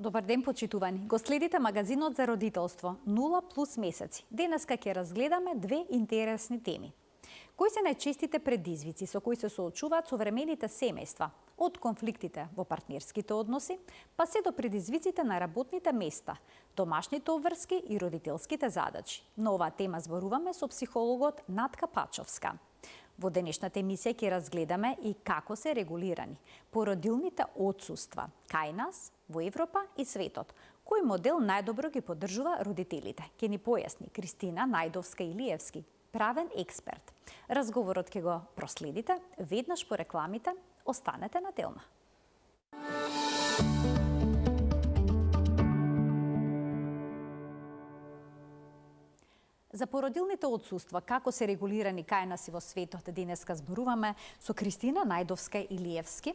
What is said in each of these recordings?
Добар ден, почитувани. Го следите магазинот за родителство 0+ месеци. Денеска ќе разгледаме две интересни теми. Кои се најчестите предизвици со кои се соочуваат современите семејства, од конфликтите во партнерските односи, па се до предизвиците на работните места, домашните обврски и родителските задачи. На оваа тема зборуваме со психологот Натка Пачовска. Во денешната емисија ќе разгледаме и како се регулирани породилните отсуства кај нас, во Европа и светот. Кој модел најдобро ги поддржува родителите? Ќе ни појасни Кристина Најдовска-Илиевски, правен експерт. Разговорот ќе го проследите веднаш по рекламите. Останете на Телма. За породилните отсуства, како се регулирани кај нас и во светот, денеска зборуваме со Кристина Најдовска-Илиевски,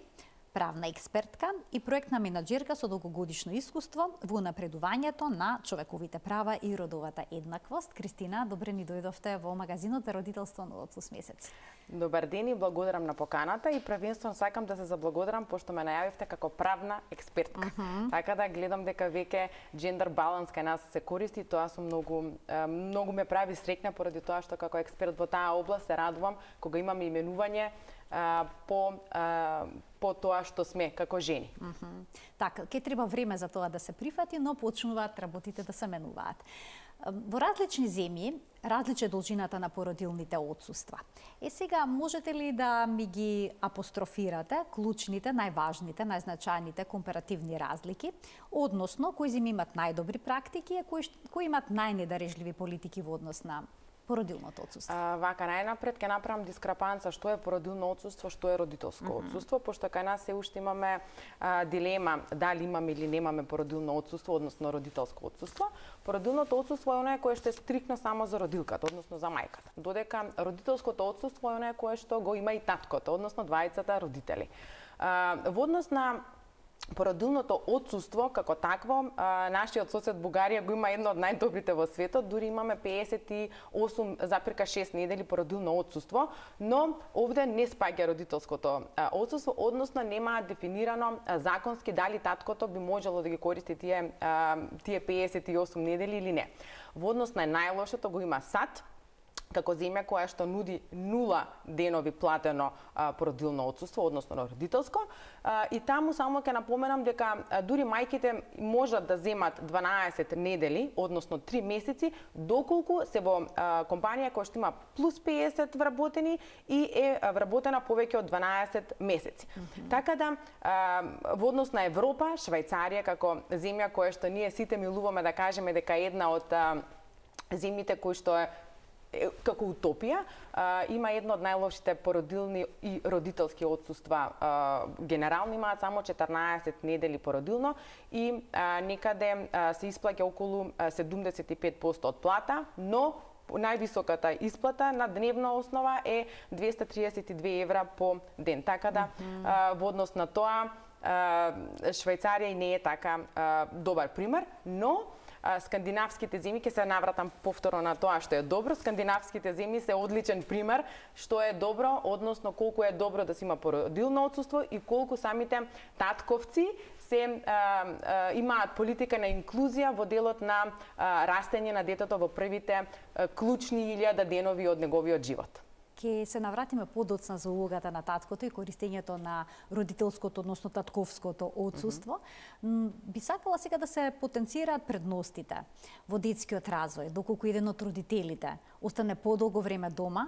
правна експертка и проектна менаџерка со долгогодишно искуство во напредувањето на човековите права и родовата еднаквост. Кристина, добре ни дојдовте во магазинот за родителство 0+ месеци. Добар ден и благодарам на поканата и првенствено сакам да се заблагодарам пошто ме најавивте како правна експертка. Така да гледам дека веќе джендер баланс кај нас се користи, тоа сум многу ме прави среќна поради тоа што како експерт во таа област се радувам кога имам именување по тоа што сме како жени. Така, ќе треба време за тоа да се прифати, но почнуваат работите да се менуваат. Во различни земји, различна е должината на породилните отсуства. Сега, можете ли да ми ги апострофирате клучните, најважните, најзначајните компаративни разлики, односно кои земји имат најдобри практики, а кои имат најнедарежливи политики во однос на породилното отсуство? Вака, најнапред ќе направам дискрапанца што е породилно отсуство, што е родителско отсуство, пошто кај нас се уште имаме дилема дали имаме или немаме породилно отсуство, односно родителско отсуство. Породилното отсуство е оное кое што е стрикно само за родилката, односно за мајката. Додека родителското отсуство е оное кое што го има и таткото, односно двајцата родители. Во однос на породилното отсуство како такво, нашиот сосед Бугарија го има едно од најдобрите во светот, дури имаме 58,6 недели породилно отсуство, но овде не спаѓа родителското отсуство, односно нема дефинирано законски дали таткото би можело да ги користи тие 58 недели или не. Во однос на најлошото го има САД, како земја која што нуди 0 денови платено породилно отсуство, односно родителско, и таму само ќе напоменам дека дури мајките можат да земат 12 недели, односно 3 месеци, доколку се во компанија која што има плюс 50 вработени и е вработена повеќе од 12 месеци. Така да, во однос на Европа, Швајцарија како земја која што ние сите милуваме да кажеме дека е една од земјите кои што е како утопија, има едно од најлошите породилни и родителски отсуства. Генерално имаат само 14 недели породилно и некаде се исплаќа околу 75% од плата, но највисоката исплата на дневна основа е 232 евра по ден. Така да, во однос на тоа, Швајцарија не е така добар пример, но скандинавските земји, ќе се навратам повторно на тоа што е добро, скандинавските земји се одличен пример што е добро, односно колку е добро да се има породилно отсуство и колку самите татковци се имаат политика на инклузија во делот на растење на детето во првите клучни 1000 денови од неговиот живот. Ке се навратиме подоцна за улогата на таткото и користењето на родителското, односно татковското отсуство. Би сакала сега да се потенцираат предностите во детскиот развој, доколку еден од родителите остане подолго време дома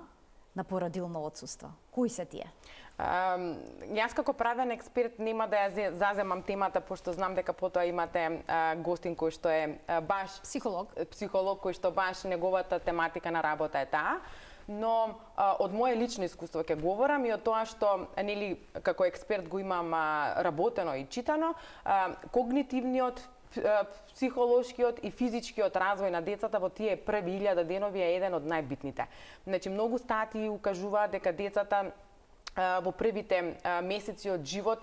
на породилно отсуство. Кои се тие? Јас како правен експерт нема да ја заземам темата, пошто знам дека потоа имате гостин кој што е баш психолог кој што баш неговата тематика на работа е таа. Но од моје лично искуство ќе говорам и од тоа што нели како експерт го имам работено и читано, когнитивниот, психолошкиот и физичкиот развој на децата во тие први 1000 денови е еден од најбитните. Значи многу статии укажуваат дека децата во првите месеци од живот,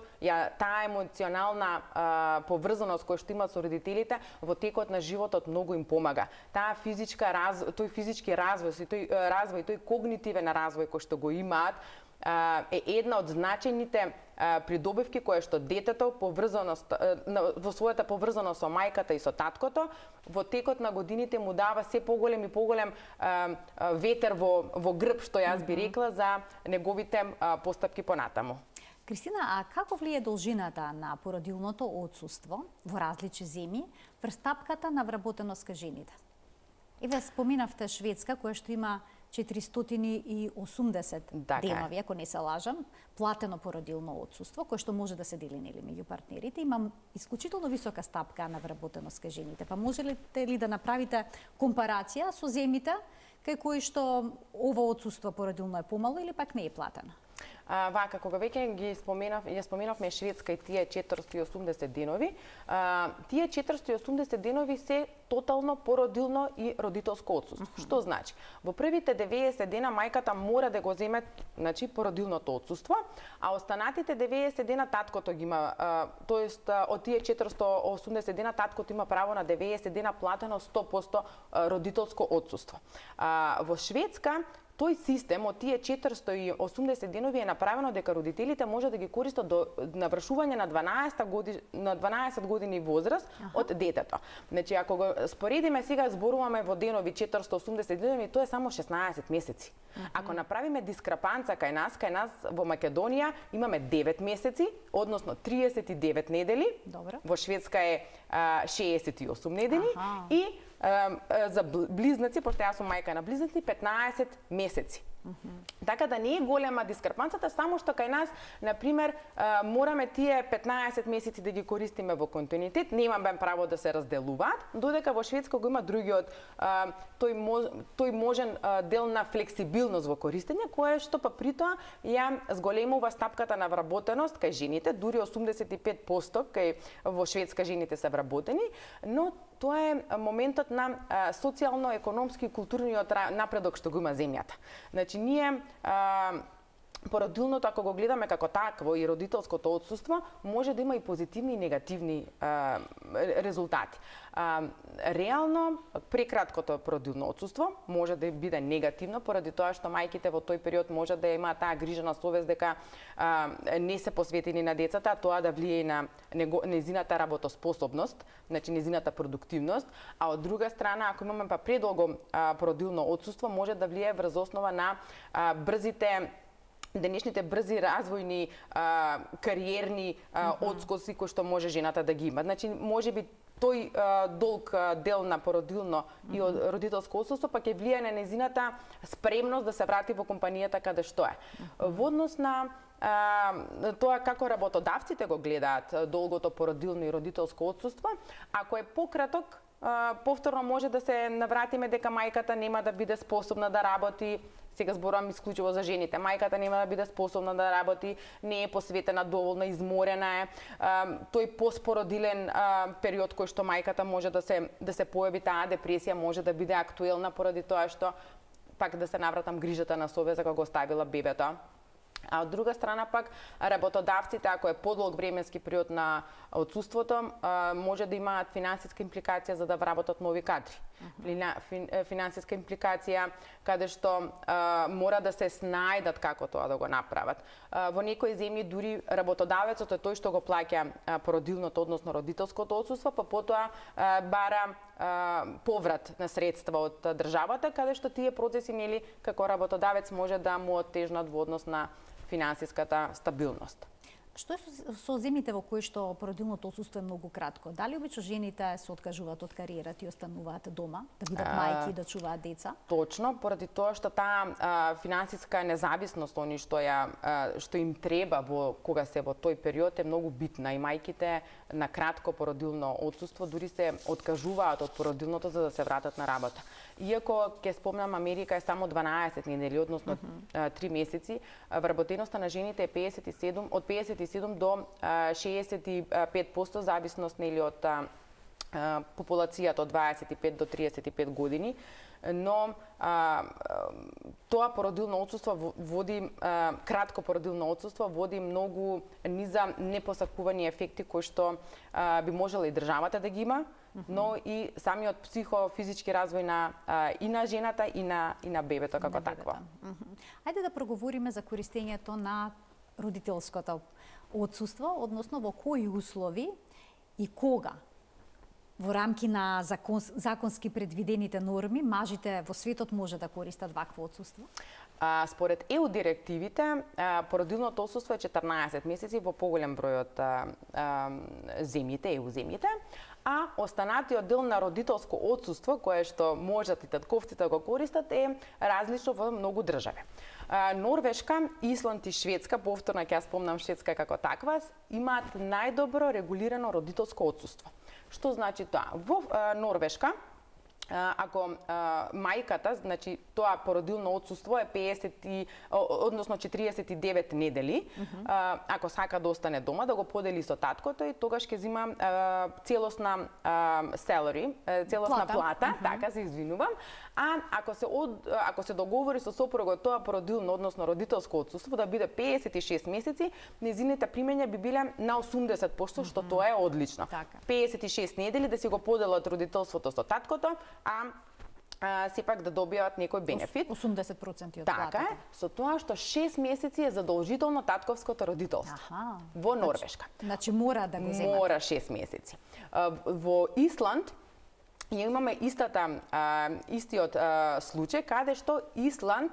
таа емоционална поврзаност која што имаат со родителите во текот на животот многу им помага. Таа тој физички развој, тој когнитивен развој кој што го имаат, е една од значајните придобивки кое што детето во својата поврзаност со мајката и со таткото во текот на годините му дава се поголем и поголем ветер во грб, што јас би рекла, за неговите постапки понатаму. Кристина, а како влие должината на породилното отсуство во различни земји врз стапката на вработеност кај жените? Еве споминавте Шведска, која што има 480 денови, ако не се лажам, платено породилно отсуство, кое што може да се дели нели меѓу партнерите. Имам исклучително висока стапка на вработеност кај жените. Па можете ли да направите компарација со земјите кај кои што ова отсуство породилно е помало или пак не е платено? Вака, кога веќе ја споменавме Шведска и тие 480 денови, тие 480 денови се тотално породилно и родителско отсуство. Што значи? Во првите 90 дена мајката мора да го земе, значи, породилното отсуство, а останатите 90 дена таткото ги има, тоест од тие 480 дена таткото има право на 90 дена платено 100% родителско отсуство. Во Шведска тој систем од тие 480 денови е направено дека родителите може да ги користат до навршување на 12 години возраст од детето. Значи, ако го споредиме сега, зборуваме во денови 480 денови, тоа е само 16 месеци. Ако направиме дискрапанца кај нас во Македонија имаме 9 месеци, односно 39 недели. Добро. Во Шведска е 68 недели и за близнаци, пошто јас сум мајка на близнаци, 15 месеци. Така да не е голема дискрепанцата, само што кај нас, например, мораме тие 15 месеци да ги користиме во континуитет, немаме право да се разделуваат, додека во Шведска го има другиот тој можен дел на флексибилност во користење, кое што па притоа ја зголемува стапката на вработеност кај жените, дури 85% кај во Шведска жените се вработени, но тоа е моментот на социјално-економски и културниот напредок што го има земјата. Значи, ние породилното, ако го гледаме како такво и родителското отсуство, може да има и позитивни и негативни резултати. Реално, прекраткото породилно отсуство може да биде негативно, поради тоа што мајките во тој период може да имаат таа грижа совест дека не се посветени на децата, а тоа да влие и на незината работоспособност, значи незината продуктивност, а од друга страна, ако имаме предолго породилно отсуство, може да влие врз основа на денешните брзи развојни кариерни отскоси кои што може жената да ги има. Значи, можеби тој долг дел на породилно и родителско отсуство па ќе влие на незината спремност да се врати во компанијата каде што е. Во однос на тоа како работодавците го гледаат долгото породилно и родителско отсуство, ако е пократок, повторно може да се навратиме дека мајката нема да биде способна да работи. Сега зборувам исклучиво за жените. Мајката нема да биде способна да работи, не е посветена доволно, изморена е. Тој постпородилен период кој што мајката може да се појави, таа депресија може да биде актуелна поради тоа што пак да се навратам грижата на совест кога го оставила бебето. А од друга страна пак работодавците, ако е подолг временски период на отсуството, може да имаат финансиска импликација за да вработат нови кадри. Финансиска импликација каде што мора да се снајдат како тоа да го направат. Во некои земји дури работодавецот е тој што го плаќа породилното, односно родителското отсуство, па потоа бара поврат на средства од државата, каде што тие процеси нели како работодавец може да му оттежнат во однос на финансиската стабилност. Што е со земјите во кои што породилното отсуство е многу кратко? Дали обично жените се откажуваат од кариерата и остануваат дома, да бидат мајки и да чуваат деца? Точно, поради тоа што таа финансиска независност, што им треба кога се во тој период е многу битна и мајките на кратко породилно отсуство дури се откажуваат од породилното за да се вратат на работа. Иако ќе спомнам Америка е само 12 недели, односно 3 месеци, вработеноста на жените е од 57 до 65% зависност нели од популацијата од 25 до 35 години. но тоа породилно отсуство води, кратко породилно отсуство води многу низа непосакувани ефекти кои што би можела и државата да ги има, но и самиот психофизички развој и на жената и на бебето како такво. Ајде да проговориме за користењето на родителското отсуство, односно во кои услови и кога во рамки на законски предвидените норми мажите во светот може да користат вакво отсуство? Според ЕУ директивите, породилното отсуство е 14 месеци во поголем број од земјите, ЕУ земјите, а останатиот дел на родителско отсуство, кое што можат и татковците да го користат, е различно во многу држави. Норвешка, Исланд и Шведска, повторно ќе ја спомнам Шведска како таква, имаат најдобро регулирано родителско отсуство. Што значи тоа? Во Норвешка, ако мајката, значи тоа породилно отсуство е 49 недели, ако сака да остане дома, да го подели со таткото и тогаш ќе зима целосна salary, целосна плата, така се извинувам, а ако се договори со сопругот тоа породилно, односно родителско отсуство да биде 56 месеци, незините примања би биле на 80%, што тоа е одлично. 56 недели да си го поделат родителството со таткото, а сепак да добијат некој бенефит. 80% од така платата. Така е, со тоа што 6 месеци е задолжително татковското родителство. Во Норвешка. Значи мора да го земат. Мора 6 месеци. Во Исланд имаме истиот случај каде што Исланд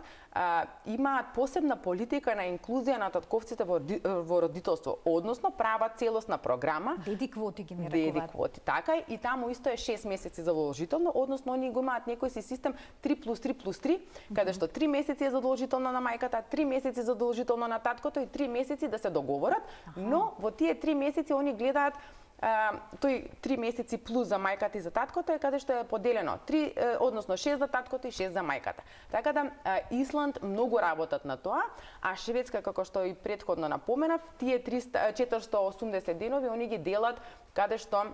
имаат посебна политика на инклузија на татковците во родителство, односно прават целосна програма. Деди квоти ги нарекуваат. Деди квоти, така и таму исто е 6 месеци задолжително, односно они го имаат некој си систем 3+3+3, каде што 3 месеци е задолжително на мајката, 3 месеци задолжително на таткото и 3 месеци да се договорат, но во тие 3 месеци они гледаат тој 3 месеци плюс за мајката и за таткото е каде што е поделено 3, односно 6 за таткото и 6 за мајката. Така да Исланд многу работат на тоа, а Шведска, како што и претходно напоменав, тие 480 денови они ги делат каде што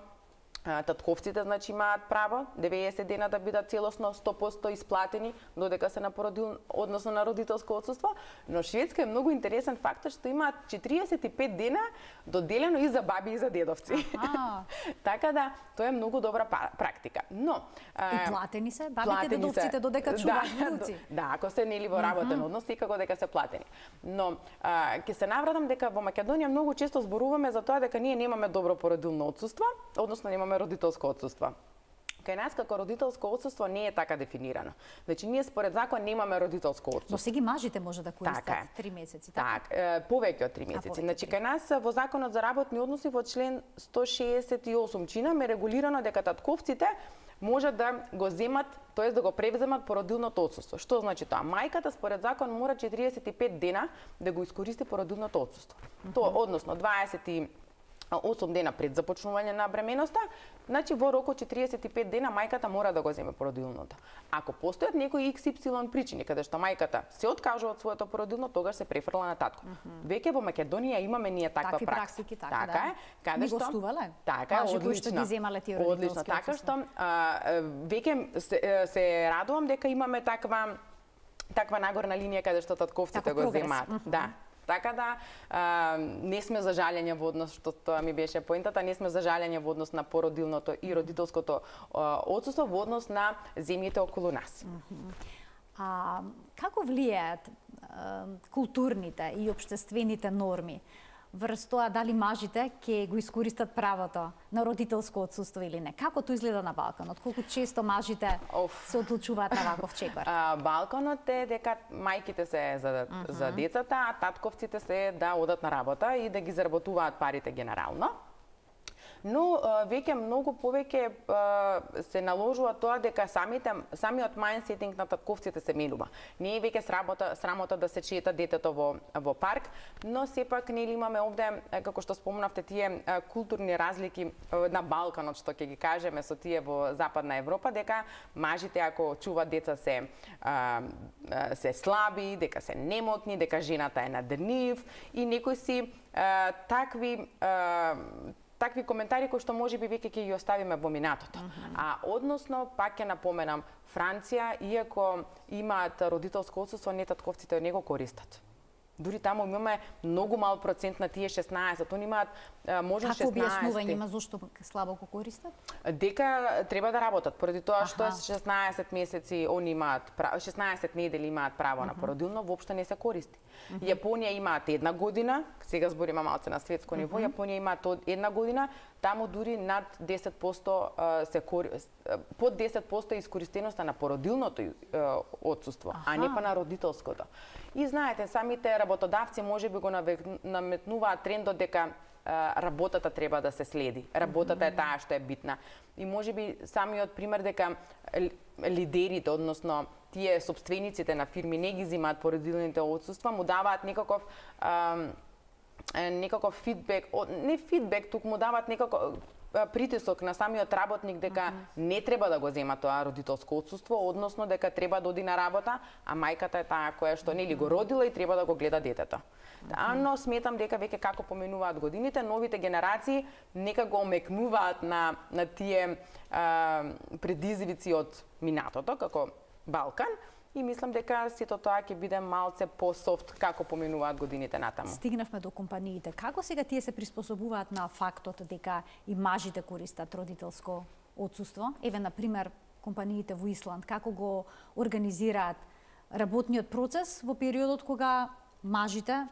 татковците значи имаат право 90 дена да бидат целосно 100% исплатени додека се на породил, односно на родителско отсуство, но Шведска е многу интересен фактот што имаат 45 дена доделено и за баби и за дедовци. Така да тоа е многу добра практика. Но и платени се бабите и дедовците додека чуваат внуци. Да, ако се нели во работен однос, секако дека се платени. Но ќе се навратам дека во Македонија многу често зборуваме за тоа дека ние немаме добро породилно отсуство, односно немаме родителско отсуство. Кај нас како родителско отсуство не е така дефинирано. Значи ние според закон немаме родителско отсуство. Но сега мажите може да користат 3 месеци, така? Так, повеќе од 3 месеци. Значи кај нас во законот за работни односи во член 168 чинам е регулирано дека татковците може да го земат, тоест да го превземат породилното отсуство. Што значи тоа? Мајката според закон мора 45 дена да го искористи породилното отсуство. Тоа односно 8 дена пред започнување на бременоста, значи во рок од 45 дена мајката мора да го земе породилното. Ако постојат некои XY причини каде што мајката се откажува од своето породилно, тогаш се префрла на татко. Веќе во Македонија имаме ние таква пракса. Така е, каде што гостувале? Така е, одлично. Одлично, така што веќе се радувам дека имаме таква нагорна линија каде што татковците го земаат. Да. Така да не сме за жалење во однос, што тоа ми беше поентата, не сме за жалење во однос на породилното и родителското отсуство во однос на земјите околу нас. Како влијаат културните и општествените норми врз тоа дали мажите ќе го искористат правото на родителско отсуство или не? Како тоа изгледа на Балканот? Колку често мажите се одлучуваат на ваков чекор? Балканот е дека мајките се за децата, а татковците се да одат на работа и да ги заработуваат парите генерално. Но веќе многу повеќе се наложува тоа дека самиот мајндсетинг на татковците се менува. Не е веќе срамота да се чета детето во парк, но сепак нели имаме овде, како што спомнавте, тие културни разлики на Балканот, што ќе ги кажеме со тие во Западна Европа, дека мажите ако чуваат деца се слаби, дека се немотни, дека жената е над нив и некои си такви коментари кои што можеби веќе ќе ги оставиме во минатото. А односно, пак ќе напоменам, Франција, иако имаат родителско отсуство, не татковците не го користат. Дури таму имаме многу мал процент на тие 16, они имаат можност 16. Како објаснување има зошто слабо го користат? Дека треба да работат, поради тоа што 16 месеци они имаат 16 недели имаат право на породилно, воопшто не се користи. Јапонија имаат 1 година, сега збориме малце на светско ниво, Јапонија имаат 1 година, таму дури над 10% под 10% искористеноста на породилното отсуство, а не па на родителското. И знаете, самите работодавци можеби го наметнуваат трендот дека работата треба да се следи. Работата е таа што е битна. И можеби самиот пример дека лидерите, односно тие сопствениците на фирми не ги земаат породилните отсуства, му даваат некаков фидбек, не фидбек, туку му даваат некако притисок на самиот работник дека не треба да го зема тоа родителско отсуство, односно дека треба да оди на работа, а мајката е таа која што нели го родила и треба да го гледа детето. Но сметам дека веќе како поменуваат годините, новите генерации нека го омекнуваат на тие предизвици од минатото, како Балкан, и мислам дека сето тоа ќе биде малце по-софт како поменуваат годините натаму. Стигнавме до компаниите. Како сега тие се приспособуваат на фактот дека и мажите користат родителско отсуство? Еве, на пример, компаниите во Исланд, како го организираат работниот процес во периодот кога мажите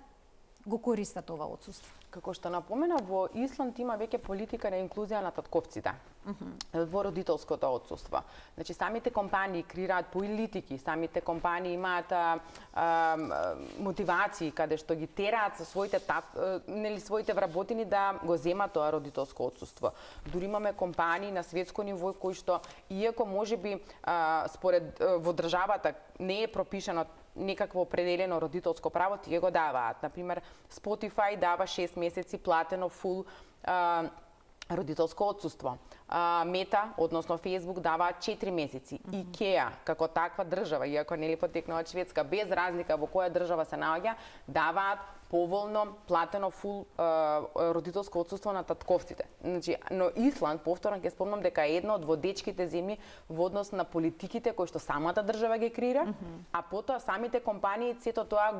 го користат ова отсуство? Како што напомена, во Исланд има веќе политика на инклузија на татковците во родителското отсуство. Значи, самите компании креираат политики, самите компании имаат мотивации каде што ги тераат со своите вработени да го земат тоа родителско отсуство. Дури имаме компании на светско ниво кои што, иако можеби според во државата не е пропишано некакво определено родителско право, тие го даваат. Например, Spotify дава 6 месеци платено фул родителско отсуство. Мета, односно Facebook, даваат 4 месеци. IKEA, како таква држава, иако нели потекнува од Шведска, без разлика во која држава се наоѓа, даваат поволно платено фул родителско отсуство на татковците. Значи, но Исланд, повторно ќе спомнам дека е една од водечките земји во однос на политиките кои што самата држава ги креира, а потоа самите компании сето тоа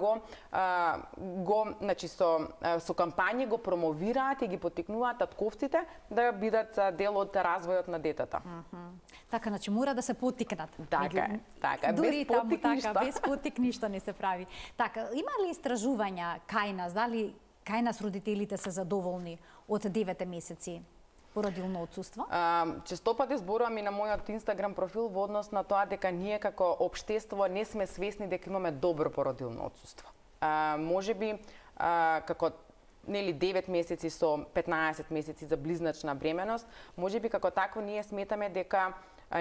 значи со кампањи го промовираат и ги поттикнуваат татковците да бидат дел од развојот на детето. Така, значи мора да се поттикнат. Така, дури без поттик ништо. Без поттик ништо не се прави. Така, има ли истражувања кај нас, дали кај нас родителите се задоволни од 9 месеци породилно отсуство? Често пати зборувам и на мојот Инстаграм профил во однос на тоа дека ние како општество не сме свесни дека имаме добро породилно отсуство. Можеби како нели 9 месеци со 15 месеци за близначна бременост, можеби како такво ние сметаме дека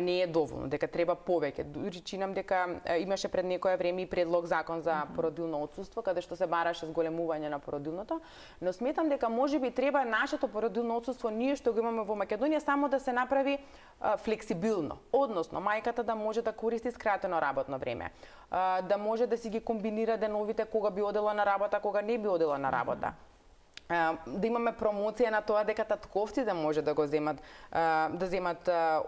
не е доволно, дека треба повеќе. Дури чинам дека имаше пред некое време и предлог закон за породилно отсуство, каде што се бараше зголемување на породилното, но сметам дека можеби треба нашето породилно отсуство, ние што го имаме во Македонија, само да се направи флексибилно. Односно, мајката да може да користи скратено работно време, да може да си ги комбинира деновите кога би одела на работа, кога не би одела на работа. Да имаме промоција на тоа дека татковците може да го земат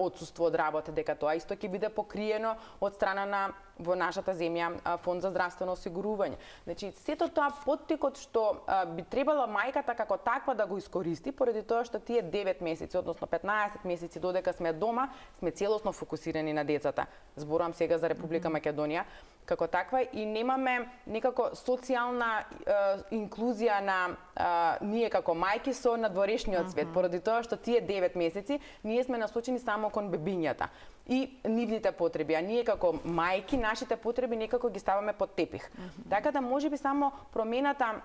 отсуство од работа, дека тоа исто ќе биде покриено од страна на во нашата земја Фонд за здравствено осигурување. Значи, сето тоа поттикот што би требала мајката како таква да го искористи, поради тоа што тие 9 месеци, односно 15 месеци додека сме дома, сме целосно фокусирани на децата. Зборувам сега за Република Македонија како таква и немаме некако социјална инклузија на ние како мајки со надворешниот свет, поради тоа што тие 9 месеци ние сме насочени само кон бебињата и нивните потреби, а ние како мајки нашите потреби некако ги ставаме под тепих. Така да можеби само промената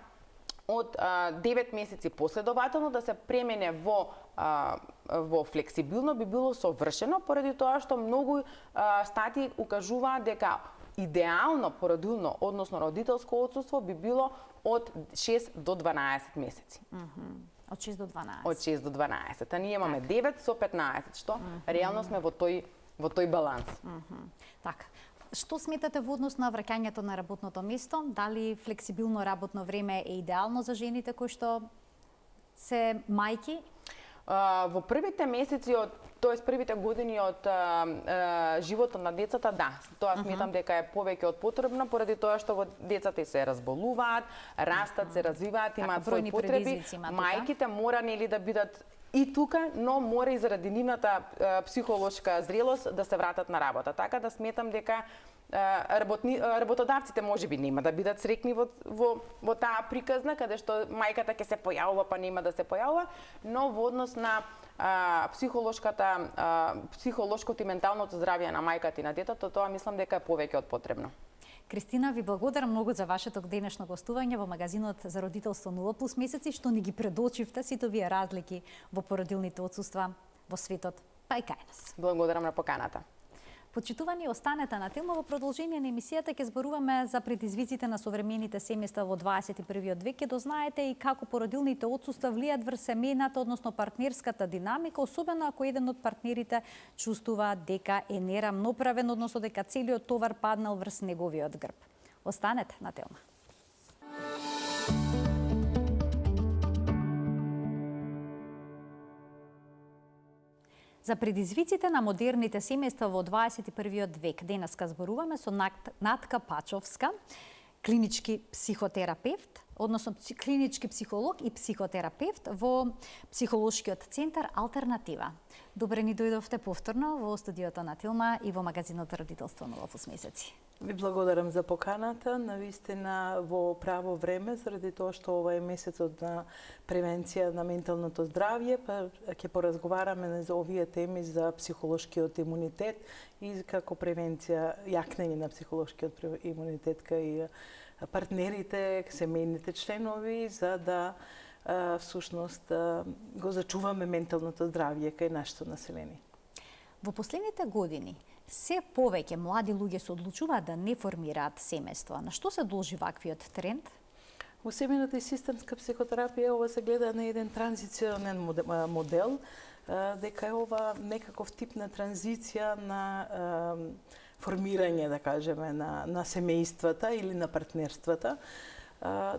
од 9 месеци последователно да се премене во флексибилно би било совршено, поради тоа што многу статии укажуваат дека идеално породилно, односно родителско отсуство би било од 6 до 12 месеци. Од 6 до 12. Од 6 до 12. А ние имаме 9 со 15, што реално сме во тој баланс. Така. Што сметате во однос на враќањето на работното место? Дали флексибилно работно време е идеално за жените кои што се мајки? Во првите месеци тоест првите години од животот на децата, да, тоа сметам дека е повеќе од потребно, поради тоа што децата се разболуваат, растат, се развиваат, имаат своји потреби. Мајките мора нели да бидат и тука, но мора и заради нивната психолошка зрелост да се вратат на работа. Така да сметам дека работодавците можеби нема да бидат срекни во таа приказна, каде што мајката ќе се појавува, па нема да се појавува, но во однос на психолошкото и менталното здравје на мајката и на детето, тоа мислам дека е повеќе од потребно. Кристина, ви благодарам многу за вашето денешно гостување во магазинот за родителство 0+ месеци, што ни ги предочивте сите овие разлики во породилните отсуства во светот, па и кај нас. Благодарам на поканата. Почитувани, останете на тема. Во продолжение на емисијата ќе зборуваме за предизвиците на современите семејства во 21. век. Ќе дознаете и како породилните отсуства влијат врз семејната, односно партнерската динамика, особено ако еден од партнерите чувствува дека е нерамноправен, односно дека целиот товар паднал врз неговиот грб. Останете на тема. За предизвиците на модерните семејства во 21. век. Денеска зборуваме со Натка Пачовска, клинички психотерапевт, односно клинички психолог и психотерапевт во Психолошкиот центар Алтернатива. Добре ни дојдовте повторно во студиото на Тилма и во магазинот Родителство 0+ месеци. Ви благодарам за поканата, навистина во право време, заради тоа што ова е месецот на превенција на менталното здравје, па ќе поразговараме за овие теми за психолошкиот имунитет и како превенција, јакнење на психолошкиот имунитет кај партнерите, семејните членови, за да всушност го зачуваме менталното здравје кај нашето население. Во последните години се повеќе млади луѓе се одлучуваат да не формираат семејство. На што се должи ваквиот тренд? Во семејната и системска психотерапија ова се гледа на еден транзиционен модел, дека е ова некаков тип на транзиција на формирање, да кажеме, на семејствата или на партнерствата.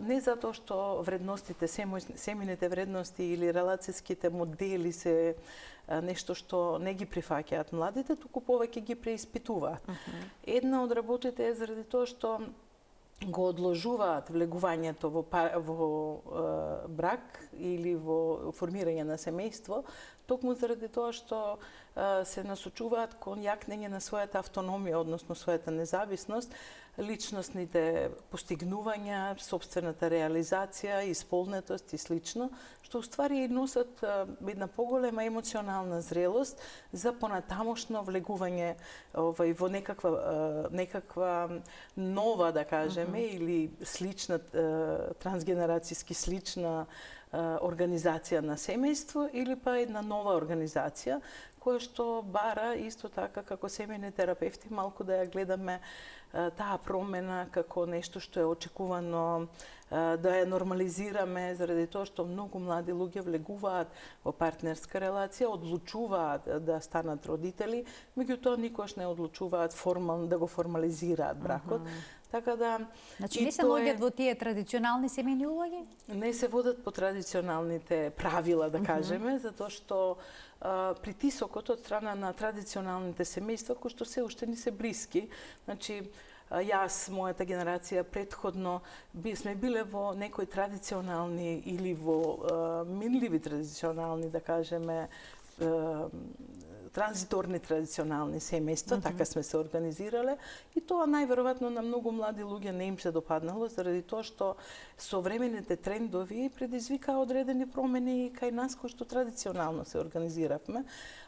Не затоа што вредностите, семејните вредности или релацијските модели се нешто што не ги прифаќаат младите, туку повеќе ги преиспитуваат. Една од работите е заради тоа што го одложуваат влегувањето во брак или во формирање на семејство, токму заради тоа што се насочуваат кон јакнење на својата автономија, односно својата независност, личностните постигнувања, собствената реализација, исполнетост и слично, што уствари и носат една поголема емоционална зрелост за понатамошно влегување во некаква нова, да кажеме, или слична, трансгенерацијски слична организација на семејство или па една нова организација која што бара исто така како семејни терапевти малку да ја гледаме таа промена како нешто што е очекувано, да ја нормализираме заради тоа што многу млади луѓе влегуваат во партнерска релација, одлучуваат да станат родители, меѓутоа никош не одлучуваат формално да го формализираат бракот. Така да Значи не се наоѓаат во тие традиционални семејни улоги? Не се водат по традиционалните правила, да кажеме, затоа што притисокот од страна на традиционалните семејства кои што се уште ни се блиски. Значи јас, мојата генерација предходно сме биле во некои традиционални или во минливи традиционални, да кажеме, транзиторни традиционални семејства, така сме се организирале и тоа најверојатно на многу млади луѓе не им се допаднало заради тоа што современите трендови предизвикаа одредени промени кај нас кои што традиционално се организиравме.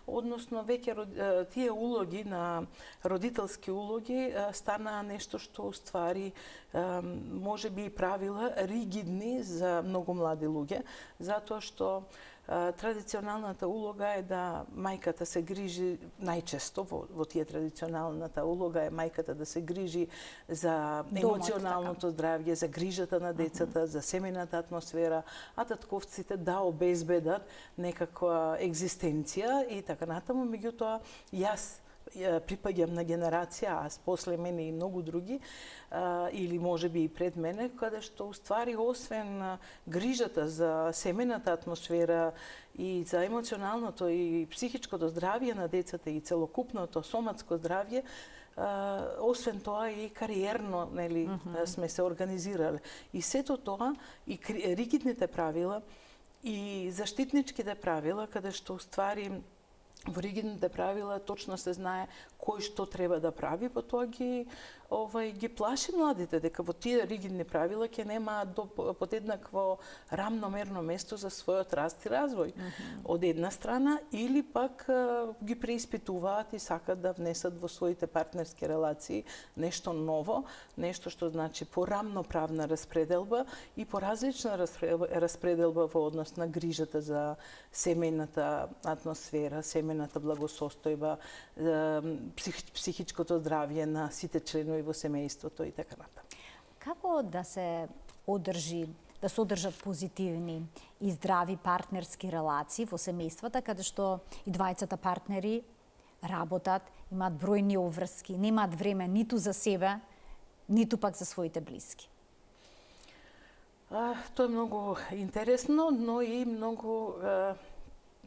Односно веќе тие улоги на родителски улоги станаа нешто што уствари можеби и правила ригидни за многу млади луѓе, затоа што традиционалната улога е да мајката се грижи најчесто во тие традиционалната улога е мајката да се грижи за емоционалното здравје, за грижата на децата, за семејната атмосфера, а татковците да обезбедат некаква екзистенција и така натаму. Меѓутоа, јас припаѓам на генерација, а после мене и многу други, или може би и пред мене, каде што уствари освен грижата за семејната атмосфера и за емоционалното и психичкото здравје на децата и целокупното соматско здравје, освен тоа и кариерно, нели, сме се организирале. И сето тоа, и ригидните правила, и заштитничките правила, каде што уствари во ригидните правила точно се знае кој што треба да прави, па тоа ги плаши младите дека во тие ригидни правила ќе немаат подеднакво рамномерно место за својот раст и развој. Од една страна, или пак ги преиспитуваат и сакат да внесат во своите партнерски релации нешто ново, нешто што значи порамноправна распределба и поразлична распределба во однос на грижата за семејната атмосфера, семејната благосостојба, психичкото здравје на сите членови во семејството и така натаму. Како да се одржат позитивни и здрави партнерски релации во семејствата, каде што и двајцата партнери работат, имаат бројни обврски, немаат време ниту за себе, ниту пак за своите блиски? Тоа е многу интересно, но и многу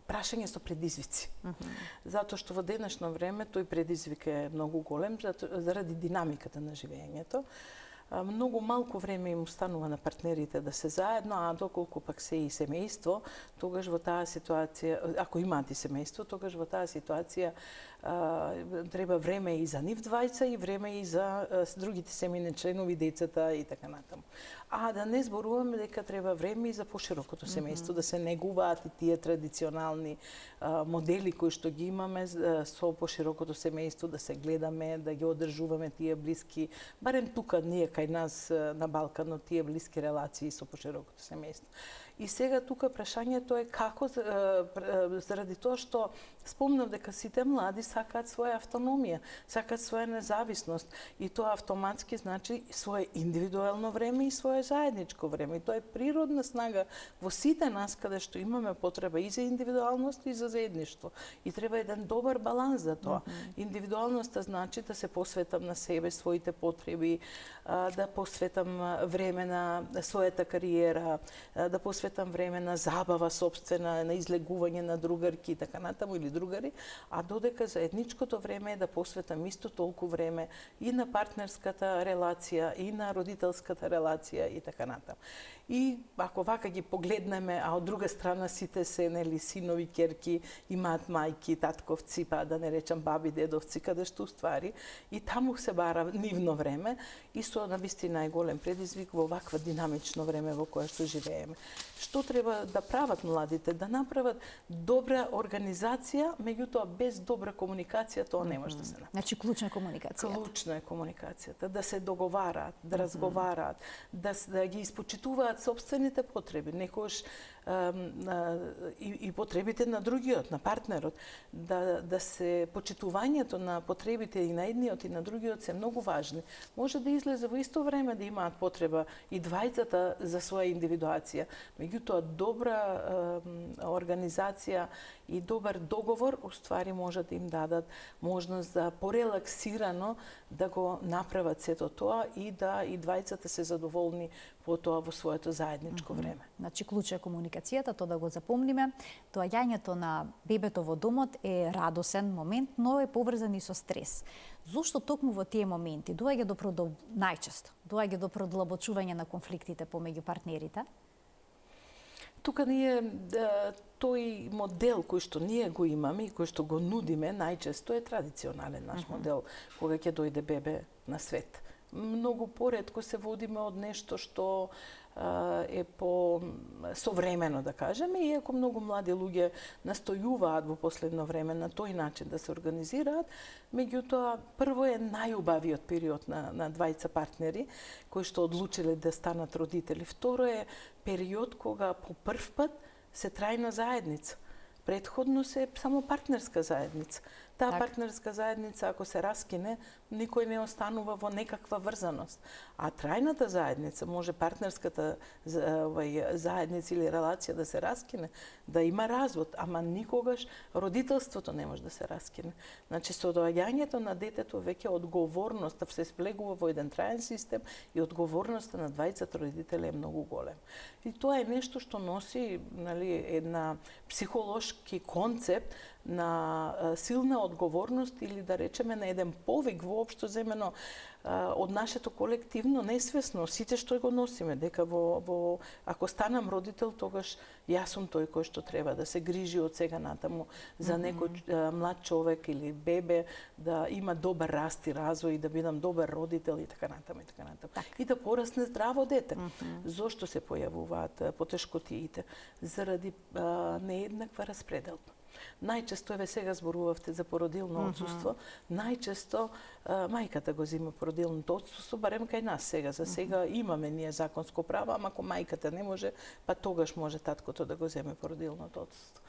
прашање со предизвици. Затоа што во денешно време тој предизвик е многу голем заради динамиката на живењето. Многу малку време им останува на партнерите да се заедно, а доколку пак се и семејство, тогаш во таа ситуација, ако имаат и семејство, тогаш во таа ситуација треба време и за нив двајца и време и за другите семејни членови, децата и така натаму. А да не зборуваме дека треба време и за поширокото семејство, да се негуваат и тие традиционални модели кои што ги имаме со поширокото семејство, да се гледаме, да ги одржуваме тие блиски, барем тука ние кај нас на Балканот, тие блиски релации со поширокото семејство. И сега тука прашањето е како, заради тоа што спомнав дека сите млади сакаат своја автономија, сакаат своја независност и тоа автоматски значи свое индивидуално време и свое заедничко време. И тоа е природна снага во сите нас каде што имаме потреба и за индивидуалност и за заедништво. И треба еден добар баланс за тоа. Индивидуалноста значи да се посветам на себе, своите потреби, да посветам време на својата кариера, да посветам време на забава собствена, на излегување на другарки и така натаму или другари, а додека заедничкото време е да посветам исто толку време и на партнерската релација, и на родителската релација и така натаму. И ако вака ги погледнеме, а од друга страна сите се нели синови, ќерки, имаат мајки, татковци, па да не речам баби, дедовци, каде што уствари и таму се бара нивно време и со навистина е голем предизвик во ваква динамично време во кое што живееме. Што треба да прават младите? Да направат добра организација, меѓутоа без добра комуникација тоа не може да се направи. Значи клучна е комуникацијата. Клучна е комуникацијата, да се договараат, да разговараат, да ги испочитуваат собствените потреби, некојаш и потребите на другиот, на партнерот, да се почитувањето на потребите и на едниот и на другиот се многу важни. Може да излезе во исто време да имаат потреба и двајцата за своја индивидуација, меѓутоа добра организација и добар договор уствари може да им дадат можност да порелаксирано да го направат сето тоа и да и двајцата се задоволни по тоа во своето заедничко време. Значи клуча е комуникацијата, тоа да го запомниме. Доаѓањето на бебето во домот е радосен момент, но е поврзан и со стрес. Зошто токму во тие моменти доаѓа најчесто доаѓа до продлабочување на конфликтите помеѓу партнерите? Тука ние тој модел кој што ние го имаме и кој што го нудиме најчесто е традиционален наш модел кога ќе дојде бебе на свет. Многу поретко се водиме од нешто што е по современо, да кажеме, иако многу млади луѓе настојуваат во последно време на тој начин да се организираат, меѓутоа прво е најубавиот период на двајца партнери кои што одлучиле да станат родители. Второ е период кога по прв пат се трајна заедница. Претходно се само партнерска заедница. Таа партнерска заедница, ако се раскине, никој не останува во некаква врзаност. А трајната заедница, може партнерската заедница или релација да се раскине, да има развод, ама никогаш родителството не може да се раскине. Значи, со доаѓањето на детето веќе одговорноста се сплегува во еден траен систем и одговорноста на двајцата родители е многу голем. И тоа е нешто што носи, нали, една психолошки концепт на силна одговорност или да речеме на еден повик воопшто земено од нашето колективно несвесно, сите што го носиме, дека ако станам родител, тогаш јас сум тој кој што треба да се грижи од сега натаму за некој млад човек или бебе, да има добар раст и развој, да бидам добар родител и така натаму и така натаму. И да порасне здраво дете. Зошто се појавуваат потешкотиите? Заради нееднаква распределба. Најчесто, еве сега зборувавте за породилно отсуство, најчесто мајката го зема породилното отсуство, барем кај нас сега. За сега имаме ние законско право, ама ако мајката не може, па тогаш може таткото да го земе породилното отсуство.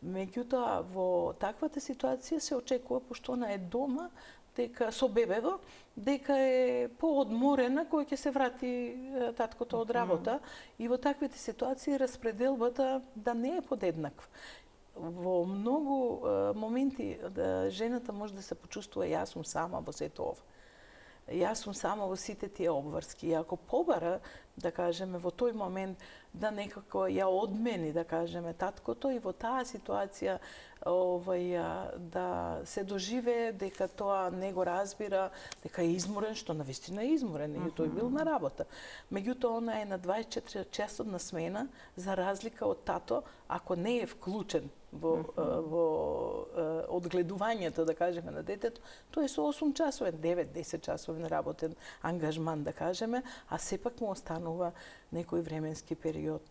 Меѓутоа, во таквата ситуација се очекува, пошто она е дома, дека со бебево, дека е поодморена кој ќе се врати таткото од работа, и во таквите ситуации распределбата да не е подеднаква. Во многу моменти жената може да се почувствува јас сум сама во сето ова. Јас сум сама во сите тие обврски. И ако побара, да кажеме, во тој момент да некако ја одмени, да кажеме, таткото, и во таа ситуација да се доживее дека тоа не го разбира, дека е изморен, што навистина е изморен, и тој бил на работа. Меѓутоа, она е на 24 часовна смена, за разлика од тато, ако не е вклучен во одгледувањето, да кажеме, на детето, тоа е со 8 часовен, 9-10 часовен работен ангажман, да кажеме, а сепак му останува некој временски период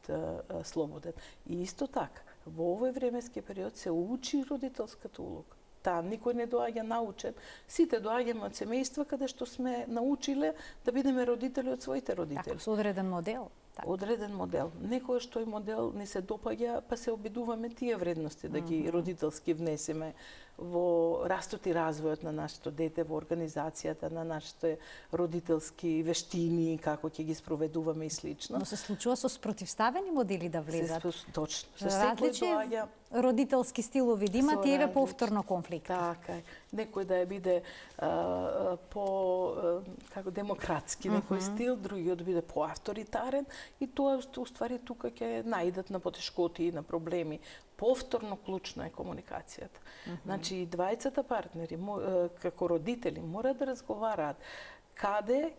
слободен. И исто така, во овој временски период се учи родителската улога. Таа никој не доаѓа научен. Сите доаѓаме од семејства каде што сме научиле да бидеме родители од своите родители. Така, со одреден модел. Одреден модел. Некојаш тој модел не се допаѓа, па се обидуваме тие вредности да ги родителски внесеме во растот и развојот на нашето дете, во организацијата на нашите родителски вештини, како ќе ги спроведуваме и слично. Но се случува со спротивставени модели да влезат. Точно. Различни родителски стилови да имат и еве повторно конфликт. Така е. Некој да биде како демократски некој стил, другиот биде поавторитарен, и тоа уствари тука ќе наидат на потешкоти и на проблеми. Повторно клучно е комуникацијата. Значи, и двајцата партнери, како родители, мора да разговараат каде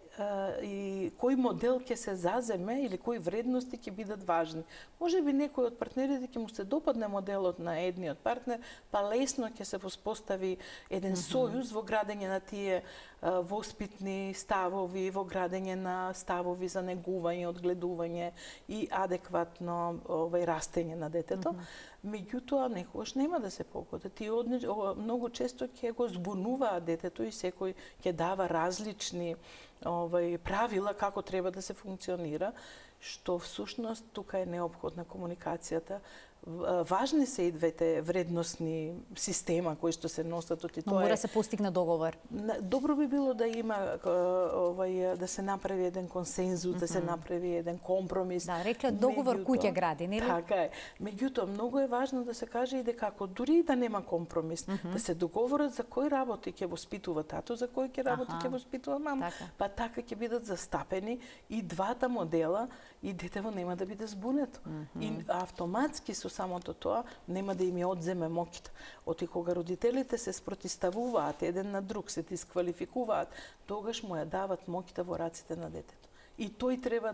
и кој модел ќе се заземе или кои вредности ќе бидат важни. Може би некој од партнерите ќе му се допадне моделот на едниот партнер, па лесно ќе се воспостави еден сојуз во градење на тие воспитни ставови, во градење на ставови за негување, одгледување и адекватно растење на детето. Меѓутоа, некогаш нема да се погодат. И многу често ќе го збунуваат детето и секој ќе дава различни правила како треба да се функционира, што всушност тука е неопходна комуникацијата. Важни се и двете вредносни система кои што се носат од и тоа. Мора се постигне договор. Добро би било да има да се направи еден консензус, да се направи еден компромис. Да, рекле договор куќа гради, нели? Така е. Меѓутоа, многу е важно да се каже и дека ако дури да нема компромис, да се договорат за кои работи ќе воспитува тато, за кои ќе работи ќе воспитува мама. Па така ќе бидат застапени и двата модела, и детево нема да биде збунето. И автоматски со самото тоа нема да им ја одземе моќта. Оти кога родителите се спротиставуваат еден на друг, се дисквалификуваат, тогаш му ја дават моќта во раците на детето. И тој треба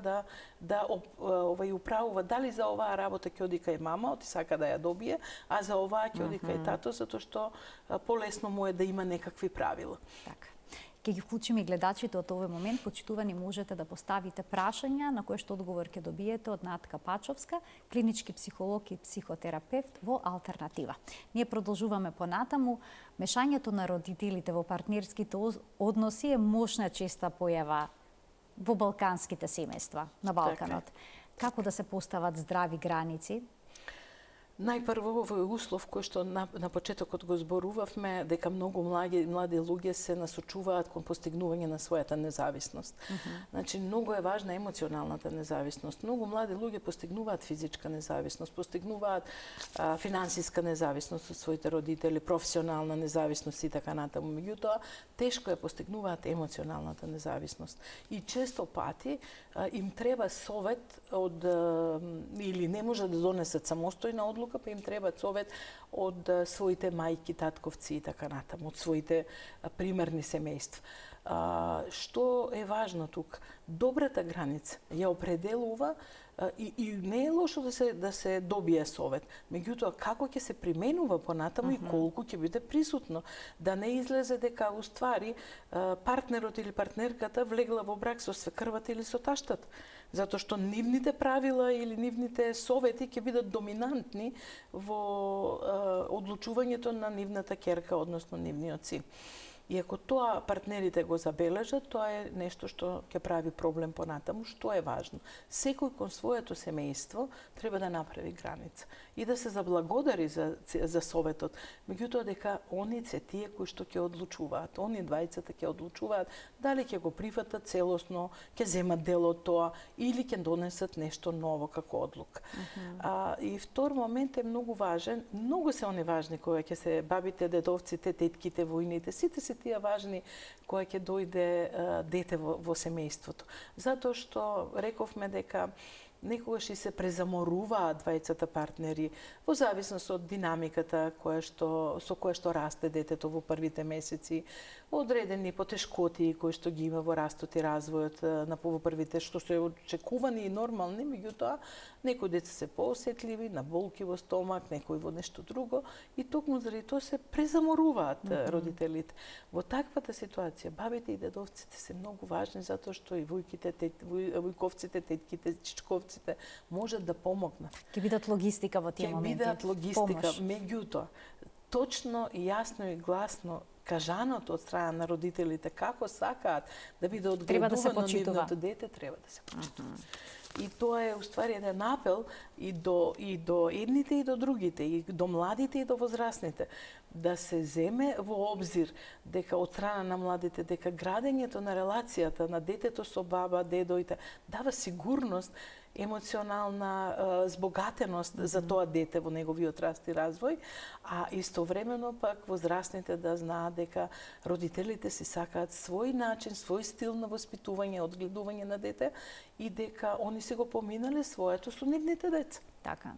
да управува дали за оваа работа ќе оди кај мама, оти сака да ја добие, а за оваа ќе оди кај тато, затоа што полесно му е да има некакви правила. Така. Ќе ги вклучиме и гледачите од овој момент. Почитувани, можете да поставите прашања на кои што одговор ќе добиете од Натка Пачовска, клинички психолог и психотерапевт во Алтернатива. Ние продолжуваме понатаму. Мешањето на родителите во партнерските односи е мощна честа појава во балканските семејства на Балканот. Како да се постават здрави граници? Најпрво овој услов кој што на почетокот го зборувавме, дека многу млади луѓе се насочуваат кон постигнување на својата независност. Значи, многу е важна емоционалната независност. Многу млади луѓе постигнуваат физичка независност, постигнуваат финансиска независност од своите родители, професионална независност и така натаму. Меѓутоа, тешко е постигнуваат емоционалната независност. И често пати им треба совет од или не може да донесат самостојна одлука, па им треба совет од своите мајки, татковци и така натаму, од своите примерни семејства. Што е важно тук? Добрата граница ја определува и не е лошо да се добие совет. Меѓутоа, како ќе се применува понатаму и колку ќе биде присутно. Да не излезе дека уствари партнерот или партнерката влегла во брак со свекрвата или со таштата. Затоа што нивните правила или нивните совети ќе бидат доминантни во одлучувањето на нивната ќерка, односно нивниот син. И ако тоа партнерите го забележат, тоа е нешто што ќе прави проблем понатаму. Што е важно? Секој кон своето семејство треба да направи граница и да се заблагодари за советот. Меѓутоа дека они се тие кои што ќе одлучуваат. Они двајцата ќе одлучуваат дали ќе го прифатат целосно, ќе земат дел од тоа или ќе донесат нешто ново како одлука. И втор момент е многу важен. Многу се они важни кога ќе се бабите, дедовците, тетките, војните, сите се тие важни кога ќе дојде дете во семејството. Затоа што рековме дека некогаш и се презаморуваат двајцата партнери во зависност од динамиката со која што расте детето во првите месеци, одредени потешкоти кои што ги има во растот и развојот на во првите, што се очекувани и нормални, меѓутоа некои деца се поосетливи на болки во стомак, некои во нешто друго и токму заради тоа се презаморуваат родителите. Во таквата ситуација бабите и дедовците се многу важни затоа што и војковците, тетките, чичковците можат да помогнат. Ќе бидат логистика во тие моменти. Ќе бидат логистика, меѓутоа точно и јасно и гласно кажаното од страна на родителите како сакаат да биде одгледувано нивното дете, треба да се почитува. И тоа е уствари еден апел и до едните и до другите, и до младите и до возрастните, да се земе во обзир дека од страна на младите дека градењето на релацијата на детето со баба, дедоите дава сигурност, емоционална збогатеност за тоа дете во неговиот раст и развој, а истовремено пак возрастните да знаат дека родителите си сакаат свој начин, свој стил на воспитување, одгледување на дете и дека они се го поминале своето со нивните деца. Така.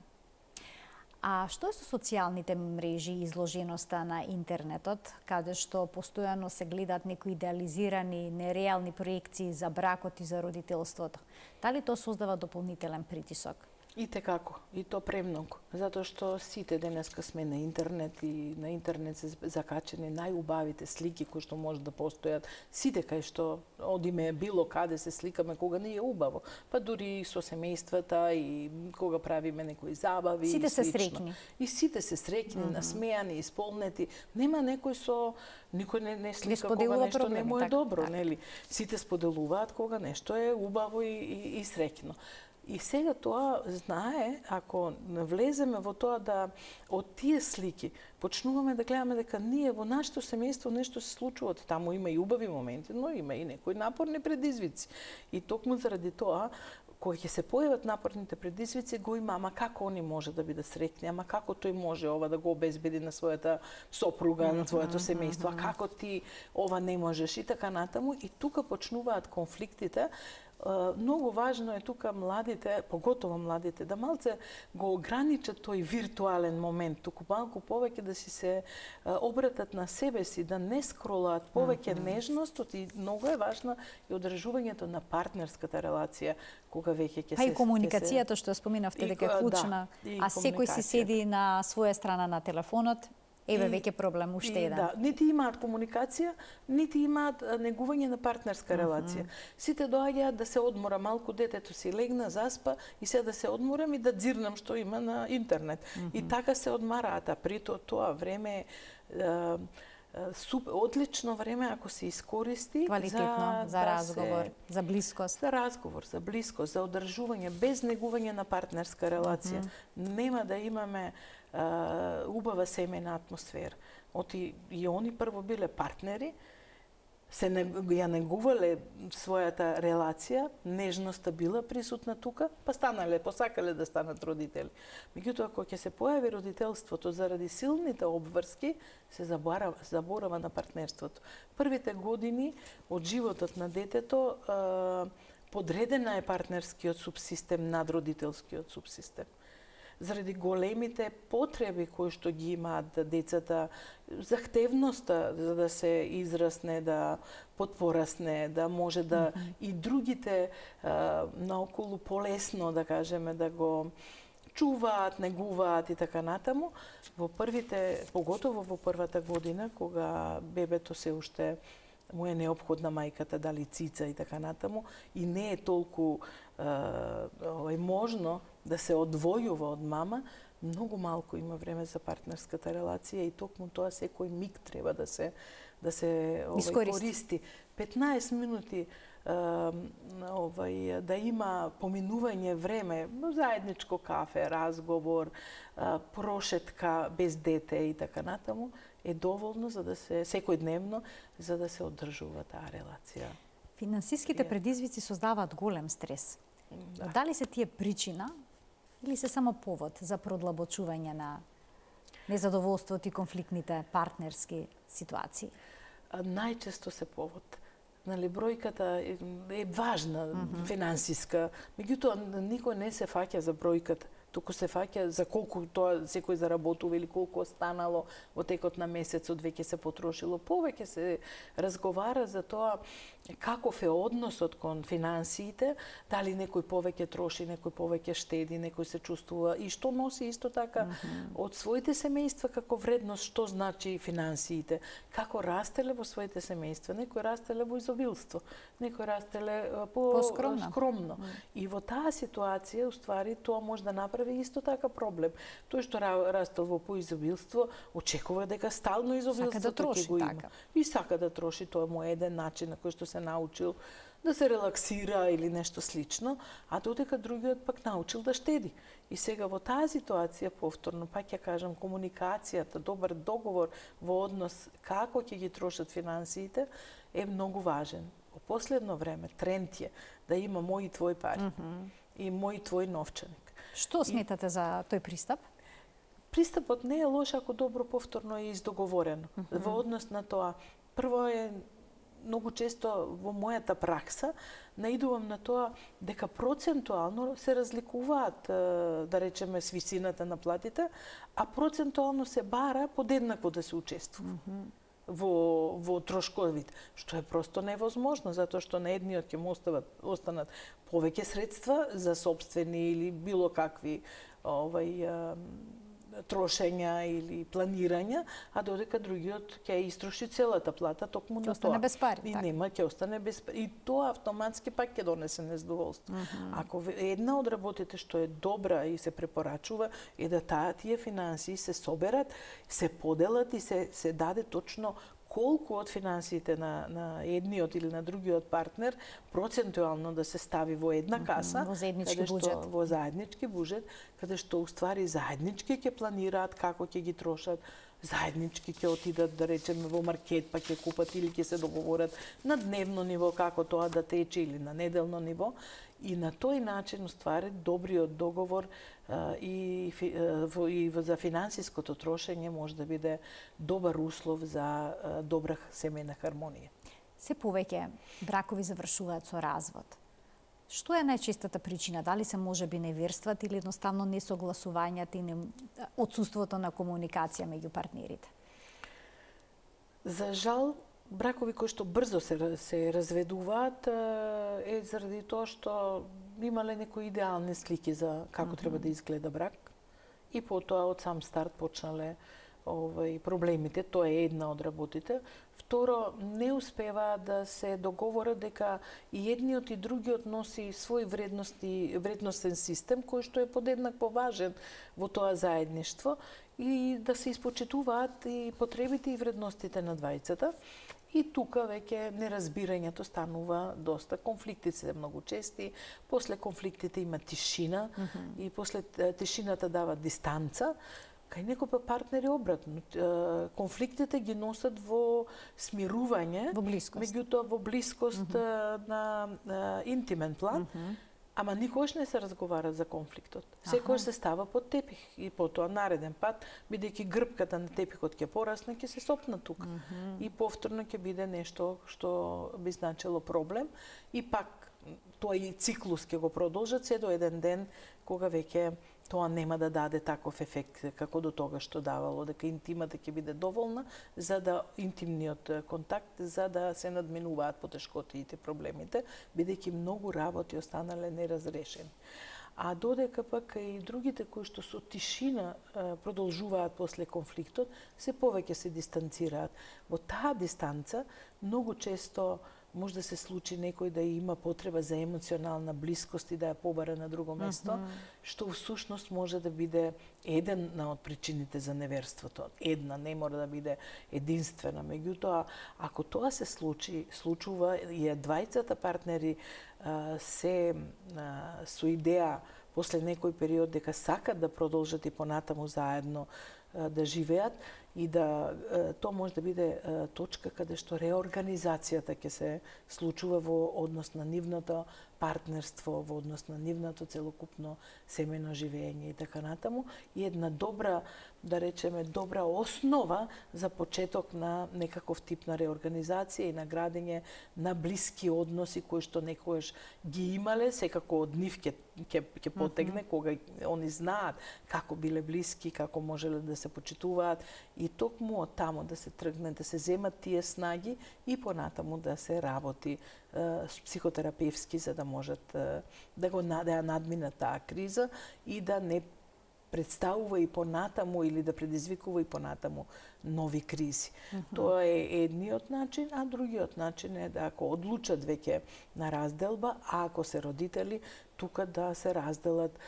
А што е со социјалните мрежи и изложеноста на интернетот, каде што постојано се гледаат некои идеализирани, нереални проекции за бракот и за родителството? Дали тоа создава дополнителен притисок? И како, и то премногу, затоа што сите денеска сме на интернет и на интернет се закачени најубавите слики кои што може да постојат. Сите кај што одиме било каде се сликаме кога не е убаво, па дури со семејствата и кога правиме некои забави. Сите се среќни. И сите се среќни, насмејани, исполнети. Нема некој никој не слика кога нешто не му е добро, нели? Сите споделуваат кога нешто е убаво и среќно. И сега тоа знае, ако влеземе во тоа да од тие слики почнуваме да гледаме дека ние во нашето семејство нешто се случува, таму има и убави моменти, но има и некои напорни предизвици. И токму заради тоа, кога ќе се појават напорните предизвици, го има, ама како они може да биде среќни, ама како тој може ова да го обезбеди на својата сопруга, на своето семејство, а како ти ова не можеш и така натаму. И тука почнуваат конфликтите. Многу важно е тука младите, поготово младите, да малце го ограничат тој виртуален момент, туку малку повеќе да си се обратат на себе си, да не скролаат повеќе нежност, и многу е важно и одржувањето на партнерската релација, кога веќе ќе се... Па и комуникацијата што споминавте дека е клучна, а секој си седи на своја страна на телефонот, еве веќе проблем уште еден. Да, нити имаат комуникација, нити имаат негување на партнерска релација. Сите доаѓаат да се одмора малку, детето си легна, заспа и се да се одморам и да дзирнам што има на интернет. И така се одмараат, а при тоа време одлично време ако се искористи Квалитетно за разговор, за близкост. За разговор, за близкост, за одржување, без негување на партнерска релација. Нема да имаме убава семејна атмосфера. И они прво биле партнери, ја негувале својата релација, нежноста била присутна тука, па посакале да станат родители. Меѓутоа, кога ќе се појави родителството заради силните обврски, се заборава на партнерството. Првите години од животот на детето подредена е партнерскиот субсистем над родителскиот субсистем. Заради големите потреби кои што ги имаат децата, захтевноста за да се израсне, да потпорасне, да може да и другите наоколу полесно, да кажеме, да го чуваат, негуваат и така натаму. Во првите, поготово во првата година, кога бебето се уште му е неопходна мајката, дали цица и така натаму, и не е толку можно да се одвојува од мама, многу малку има време за партнерската релација и токму тоа секој миг треба да се користи. 15 минути да има поминување време, заедничко кафе, разговор, прошетка без дете и така натаму, е доволно за да се секојдневно за да се одржува таа релација. Финансиските предизвици создаваат голем стрес. Дали се тие причина или се само повод за продлабочување на незадоволството и конфликтните партнерски ситуации? Најчесто се повод. Бројката е важна, финансиска. Меѓутоа, никој не се фаќа за бројката, туку се фаќа за колку тоа секој заработува или колку останало во текот на месецот веќе се потрошило. Повеќе се разговара за тоа каков е односот кон финансиите, дали некој повеќе троши, некој повеќе штеди, некој се чувствува и што носи исто така од своите семејства како вредност, што значи финансиите, како растеле во своите семејства. Некој растеле во изобилство, некој растеле скромно. И во таа ситуација, уствари, тоа може да направи исто така проблем. Тој што растел во поизобилство, очекува дека стално изобилството ќе го има. И сака да троши, тоа му е еден начин на кој што се научил да се релаксира или нешто слично, а додека другиот пак научил да штеди. И сега во таа ситуација повторно, пак ќе кажам, комуникацијата, добар договор во однос како ќе ги трошат финансиите е многу важен. Во последно време тренд е да има мој и твој пари и мој и твој новчаник. Што сметате за тој пристап? Пристапот не е лош ако добро повторно е издоговорено. Во однос на тоа, прво е многу често во мојата пракса наидувам на тоа дека процентуално се разликуваат, да речеме, висината на платите, а процентуално се бара подеднакво да се учествува во трошковите, што е просто невозможно, затоа што на едниот ќе му останат повеќе средства за собствени или било какви трошења или планирања, а додека другиот ќе истроши целата плата токму на тоа. Ќе остане без пари. И нема, ќе остане без пари. И тоа автоматски пак ќе донесе незадоволство. Ако една од работите што е добра и се препорачува е да тие финансии се соберат, се поделат и се даде точно колку од финансиите на едниот или на другиот партнер процентуално да се стави во една каса, во заеднички буџет. Во заеднички буџет, каде што уствари заеднички ќе планираат како ќе ги трошат, заеднички ќе отидат, да речеме, во маркет, па ќе купат или ќе се договорат на дневно ниво како тоа да тече или на неделно ниво. И на тој начин уствари добриот договор и за финансиското трошење може да биде добар услов за добра семејна хармонија. Се повеќе бракови завршуваат со развод. Што е најчестата причина? Дали се можеби неверствата или едноставно несогласувањата и отсуството на комуникација меѓу партнерите? За жал, бракови кои што брзо се разведуваат е заради тоа што имале некои идеални слики за како треба да изгледа брак и потоа од сам старт почнале проблемите, тоа е една од работите. Второ, не успеваат да се договорат дека и едниот и другиот носи свој вредностен систем кој што е подеднакво важен во тоа заедништво и да се испочитуваат и потребите и вредностите на двајцата. И тука веќе неразбирањето станува доста, конфликтите се многу чести, после конфликтите има тишина и после тишината дава дистанца. Кај некои партнери обратно. Конфликтите ги носат во смирување, во блискост, меѓутоа во блискост на интимен план, ама никогаш не се разговара за конфликтот. Секојаш се става под тепих и потоа нареден пат, бидејќи грбката на тепихот ќе порасне, ќе се сопна тука. И повторно ќе биде нешто што би значило проблем и пак тој циклус ќе го продолжат се до еден ден кога веќе тоа нема да даде таков ефект како до тога што давало, дека интимата ќе биде доволна за да интимниот контакт за да се надминуваат потешкотиите, проблемите, бидејќи многу работи останале неразрешени. А додека пак и другите кои што со тишина продолжуваат после конфликтот, се повеќе се дистанцираат. Во таа дистанца многу често може да се случи некој да има потреба за емоционална блискост и да ја побара на друго место, што всушност може да биде една од причините за неверството. Една, не мора да биде единствена. Меѓутоа, ако тоа се случува и двајцата партнери се со идеја после некој период дека сакат да продолжат и понатаму заедно да живеат и да тоа може да биде точка каде што реорганизацијата ќе се случува во однос на нивното партнерство, во однос на нивното целокупно семејно живење и така натаму, и една добра, да речеме, добра основа за почеток на некаков тип на реорганизација и на градење на блиски односи кои што некојаш ги имале, секако од нив ќе потегне кога они знаат како биле блиски, како можеле да се почитуваат и токму од таму да се тргне, да се земат тие снаги и понатаму да се работи психотерапевски за да можат да ја надминат таа криза и да не представува и понатаму или да предизвикува и понатаму нови кризи. Тоа е едниот начин, а другиот начин е да ако одлучат веќе на разделба, а ако се родители, тука да се разделат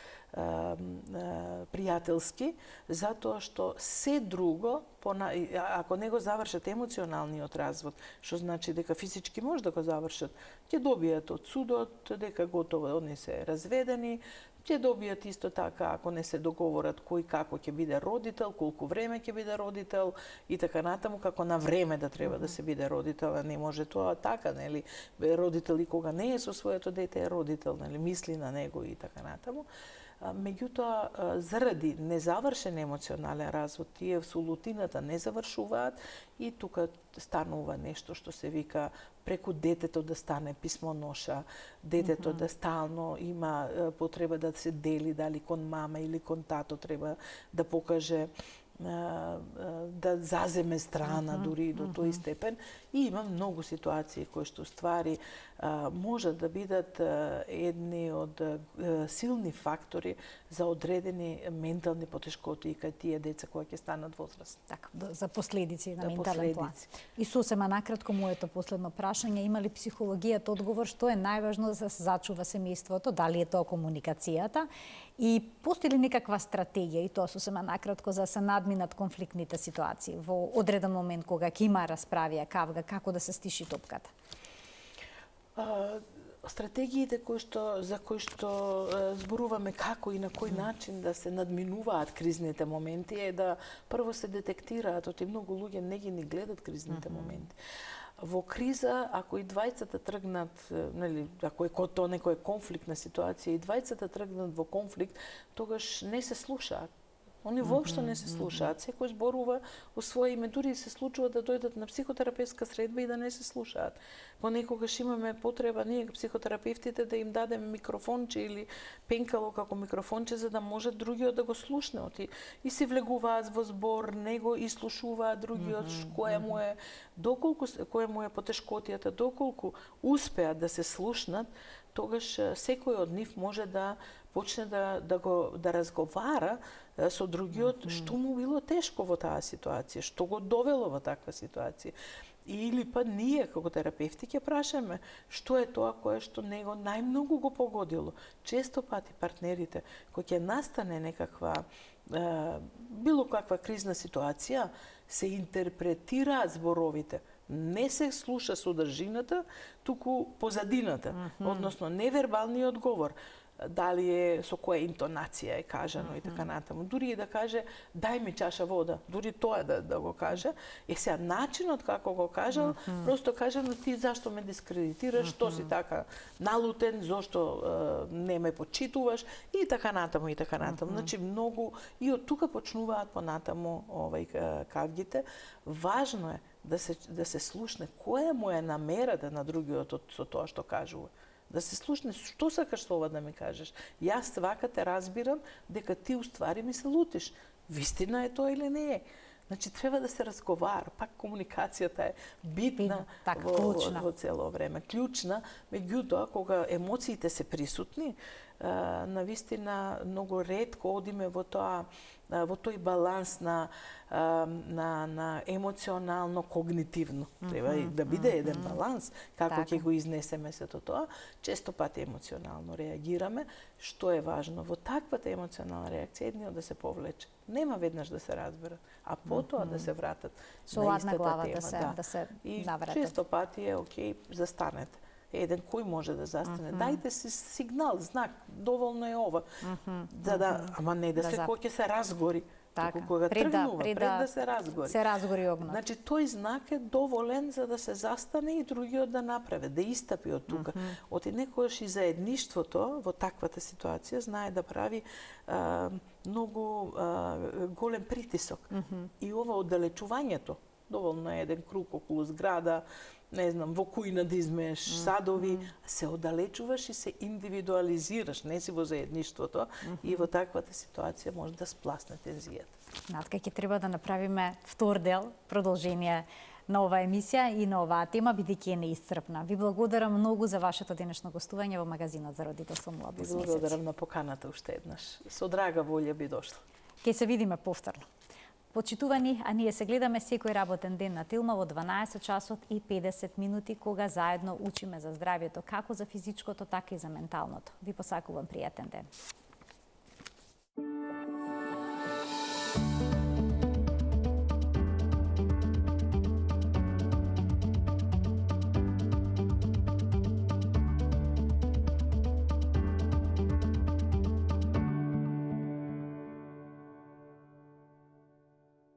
пријателски, затоа што се друго, ако не го завршат емоционалниот развод, што значи дека физички може да го завршат, ќе добијат од судот дека готово они се разведени, ќе добијат исто така ако не се договорат кој како ќе биде родител, колку време ќе биде родител и така натаму, како на време да треба да се биде родител, а не може тоа така, нели? Родител и кога не е со своето дете е родител, нели? Мисли на него и така натаму. Меѓутоа, заради незавршен емоционален развод, тие со лутината не завршуваат и тука станува нешто што се вика преку детето да стане писмоноша, детето да стално има потреба да се дели, дали кон мама или кон тато треба да покаже да заземе страна дури до тој степен и има многу ситуации кои што ствари можат да бидат едни од силни фактори за одредени ментални потешкоти кај тие деца кои ќе станат возрастни. Така, за последици на ментален план. И сосема накратко моето последно прашање, има ли психологијата одговор што е најважно за да се зачува семејството, дали е тоа комуникацијата и постои ли некаква стратегија и тоа сосема накратко за да се надминат конфликтните ситуации во одреден момент кога ќе има расправија, кавга, како да се стиши топката? Стратегиите за кои што зборуваме како и на кој начин да се надминуваат кризните моменти е да прво се детектираат, оти многу луѓе не ги гледат кризните моменти. Во криза, ако и двајцата тргнат, нели, ако е тоа некоја конфликтна ситуација, и двајцата тргнат во конфликт, тогаш не се слушаат. Они воопшто не се слушаат. Секој зборува о своје име, дури се случува да дојдат на психотерапевтска средба и да не се слушаат. Понекогаш имаме потреба ние психотерапевтите да им дадеме микрофонче или пенкало како микрофонче за да може другиот да го слушне. И се влегуваат во збор, него и слушуваат другиот која му е потешкотијата, доколку успеат да се слушнат, тогаш секој од нив може да почне да разговара со другиот што му било тешко во таа ситуација, што го довело во таква ситуација. Или па ние како терапевти ќе прашаме што е тоа кое што него најмногу го погодило. Често пати партнерите кои ќе настане некаква било каква кризна ситуација, се интерпретираат зборовите. Не се слуша содржината, туку позадината, односно невербалниот говор. Дали е со која интонација е кажано и така натаму. Дури и да каже дај ми чаша вода, дури тоа да го каже, сега начинот како го кажал, просто кажа но ти зашто ме дискредитираш, што си така налутен, зошто не ме почитуваш и така натаму и така натаму. Значи многу и од тука почнуваат понатаму кавгите. Важно е да се слушне која му е намерата на другиот со тоа што кажува. Да се слушне што сакаш со ова да ми кажеш. Јас свака те разбирам дека ти уствари ми се лутиш. Вистина е тоа или не е? Значи треба да се разговара, пак комуникацијата е битна во цело време, клучна, меѓутоа кога емоциите се присутни, навистина многу ретко одиме во тој баланс на емоционално когнитивно. Треба да биде еден баланс како ќе го изнесеме сето тоа. Често пати емоционално реагираме, што е важно во таквата емоционална реакција едниот да се повлече. Нема веднаш да се разберат, а потоа да се вратат со на истата глава тема. да се и навратат. често пати е окей, застанете. Еден кој може да застане. Дајте си сигнал, знак, доволно е ова. Ама не да се кој ќе се разгори. Така, кога тргнува, пред да се разгори. Се разгори огнот. Значи, тој знак е доволен за да се застане и другиот да направи, да истапи од тука. Оти некојаш и заедништвото во таквата ситуација знае да прави многу голем притисок. И ова оддалечувањето, доволно е еден круг околу зграда, не знам, во кујна да измееш садови, се оддалечуваш и се индивидуализираш, не си во заедништвото и во таквата ситуација може да спласне тензијата. Натка, ќе треба да направиме втор дел, продолжение на оваа емисија и на оваа тема, бидејќи е неисцрпна. Ви благодарам многу за вашето денешно гостување во магазинот за родителство 0+ месеци. Ви благодарам на поканата уште еднаш. Со драга волја би дошла. Ќе се видиме повторно. Почитувани, а ние се гледаме секој работен ден на Тилма во 12 часот и 50 минути, кога заедно учиме за здравјето, како за физичкото, така и за менталното. Ви посакувам пријатен ден.